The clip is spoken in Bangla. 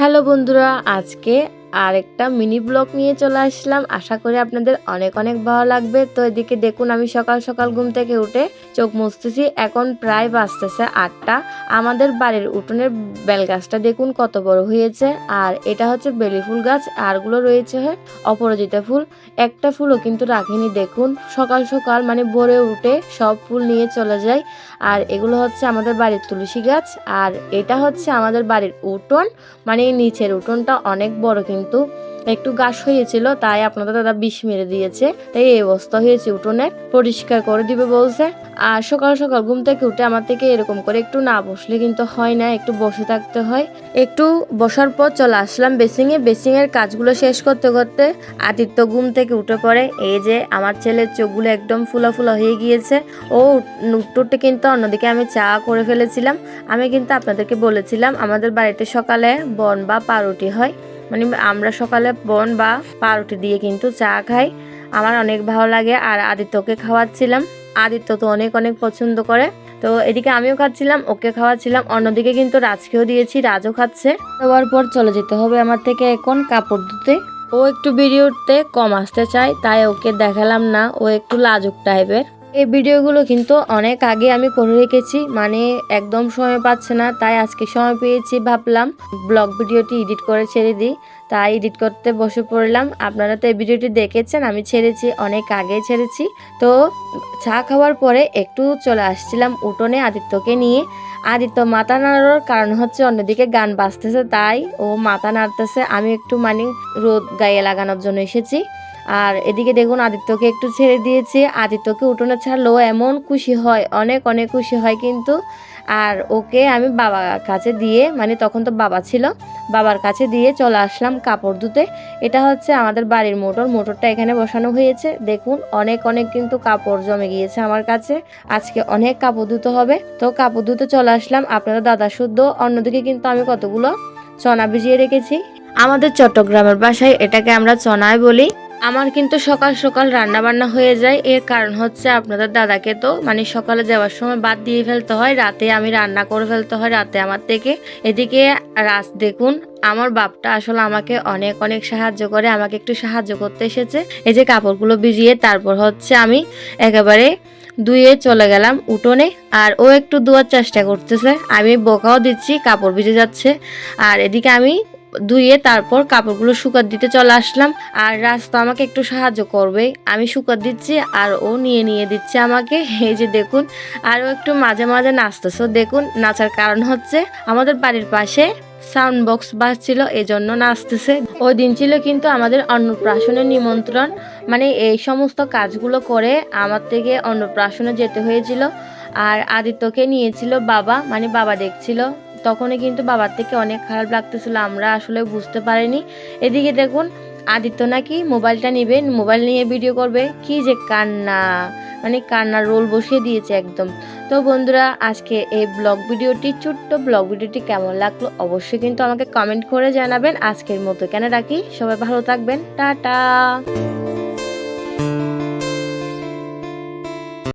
হ্যালো বন্ধুরা, আজকে আরেকটা মিনি ব্লগ নিয়ে চলে আসলাম। আশা করি আপনাদের অনেক অনেক ভালো লাগবে। তো এদিকে দেখুন, আমি সকাল সকাল ঘুম থেকে উঠে চোখ মুছতেছি। এখন প্রায় বাজতেছে 8টা। আমাদের বাড়ির উঠোনের বেল গাছটা দেখুন কত বড় হয়েছে। আর এটা হচ্ছে বেলি ফুল গাছ, আরগুলো রয়েছে অপরাজিতা ফুল। একটা ফুলও কিন্তু রাখিনি। দেখুন সকাল সকাল মানে ভোরে উঠে সব ফুল নিয়ে চলে যায়। আর এগুলো হচ্ছে আমাদের বাড়ির তুলসী গাছ। আর এটা হচ্ছে আমাদের বাড়ির উঠোন, মানে নিচের উঠোনটা অনেক বড়, কিন্তু একটু ঘাস হয়েছিল, তাই আপনাদের দাদা বিষ মেরে দিয়েছে, তাই এই অবস্থা হয়েছে। উঠোনে পরিষ্কার করে দিবে বলছে। আর সকাল সকাল ঘুম থেকে উঠে আমার থেকে এরকম করে একটু না বসলে কিন্তু হয় না, একটু বসে থাকতে হয়। একটু বসার পর চলে আসলাম বেসিং এর কাজগুলো শেষ করতে করতে আদিত্য ঘুম থেকে উঠে পড়ে। এই যে আমার ছেলের চোখগুলো একদম ফুলা ফুলা হয়ে গিয়েছে। ও উঠতে কিন্তু অন্যদিকে আমি চা করে ফেলেছিলাম। আমি কিন্তু আপনাদেরকে বলেছিলাম আমাদের বাড়িতে সকালে বন বা পাউরুটি হয়, মানে আমরা সকালে বন বা পাউরুটি দিয়ে কিন্তু চা খাই। আমার অনেক ভালো লাগে। আর আদিত্যকে খাওয়াচ্ছিলাম, আদিত্য তো অনেক অনেক পছন্দ করে। তো এদিকে আমিও খাচ্ছিলাম, ওকে খাওয়াচ্ছিলাম। অন্যদিকে কিন্তু রাজকেও দিয়েছি, রাজও খাচ্ছে। খাওয়ার পর চলে যেতে হবে আমার থেকে এখন কাপড় ধুতে। ও একটু ভিডিওতে কম আসতে চায়, তাই ওকে দেখালাম না, ও একটু লাজুক টাইপের। এই ভিডিওগুলো কিন্তু অনেক আগে আমি করে রেখেছি, মানে একদম সময় পাচ্ছে না, তাই আজকে সময় পেয়েছি, ভাবলাম ব্লগ ভিডিওটি এডিট করে ছেড়ে দিই। তাই এডিট করতে বসে পড়লাম। আপনারা তো এই ভিডিওটি দেখেছেন, আমি ছেড়েছি অনেক আগে ছেড়েছি। তো চা খাওয়ার পরে একটু চলে আসছিলাম উঠোনে আদিত্যকে নিয়ে। আদিত্য মাথা নাড়ার কারণ হচ্ছে অন্যদিকে গান বাজতেছে, তাই ও মাথা নাড়তেছে। আমি একটু মানে রোদ গায়ে লাগানোর জন্য এসেছি। আর এদিকে দেখুন আদিত্যকে একটু ছেড়ে দিয়েছি। আদিত্যকে উঠোনে ছাড়লেও এমন খুশি হয়, অনেক অনেক খুশি হয় কিন্তু। আর ওকে আমি বাবার কাছে দিয়ে, মানে তখন তো বাবা ছিল, বাবার কাছে দিয়ে চলে আসলাম কাপড় ধুতে। এটা হচ্ছে আমাদের বাড়ির মোটরটা এখানে বসানো হয়েছে। দেখুন অনেক অনেক কিন্তু কাপড় জমে গিয়েছে আমার কাছে। আজকে অনেক কাপড় ধুতে হবে, তো কাপড় ধুতে চলে আসলাম। আপনারা দাদা শুদ্ধ। অন্যদিকে কিন্তু আমি কতগুলো চনা ভিজিয়ে রেখেছি। আমাদের চট্টগ্রামের বাসায় এটাকে আমরা চনাই বলি। আমার কিন্তু সকাল সকাল রান্না বান্না হয়ে যায়। এর কারণ হচ্ছে আপনাদের দাদাকে তো মানে সকালে যাওয়ার সময় বাদ দিয়ে ফেলতে হয়, রাতে আমি রান্না করে ফেলতে হয় রাতে আমার থেকে। এদিকে রাত দেখুন, আমার বাপটা আসলে আমাকে অনেক অনেক সাহায্য করে, আমাকে একটু সাহায্য করতে এসেছে। এই যে কাপড়গুলো ভিজিয়ে তারপর হচ্ছে আমি একেবারে ধুয়ে চলে গেলাম উঠোনে। আর ও একটু ধোয়ার চেষ্টা করতেছে, আমি বকাও দিচ্ছি, কাপড় ভিজে যাচ্ছে। আর এদিকে আমি ধুয়ে তারপর কাপড়গুলো শুকাত দিতে চলে আসলাম। আর রাস্তা আমাকে একটু সাহায্য করবে, আমি শুকাত দিচ্ছি আর ও নিয়ে নিয়ে দিচ্ছে আমাকে। এই যে দেখুন, আর ও একটু মাঝে মাঝে নাচতেছে। দেখুন নাচার কারণ হচ্ছে আমাদের বাড়ির পাশে সাউন্ড বক্স বাজছিল, এই জন্য নাচতেছে। ওই দিন ছিল কিন্তু আমাদের অন্নপ্রাশনের নিমন্ত্রণ, মানে এই সমস্ত কাজগুলো করে আমার থেকে অন্নপ্রাশনে যেতে হয়েছিল। আর আদিত্যকে নিয়েছিল বাবা, মানে বাবা দেখছিল। তখনই কিন্তু বাবার থেকে অনেক খারাপ লাগতেছিল, আমরা আসলে বুঝতে পারিনি। এদিকে দেখুন আদিত্য নাকি মোবাইলটা নিবে, মোবাইল নিয়ে ভিডিও করবে। কি যে কান্না, মানে কান্নার রোল বসিয়ে দিয়েছে একদম। তো বন্ধুরা, আজকে এই ছোট্ট ব্লগ ভিডিওটি কেমন লাগলো অবশ্যই কিন্তু আমাকে কমেন্ট করে জানাবেন। আজকের মতো কেন রাখি, সবাই ভালো থাকবেন, টাটা।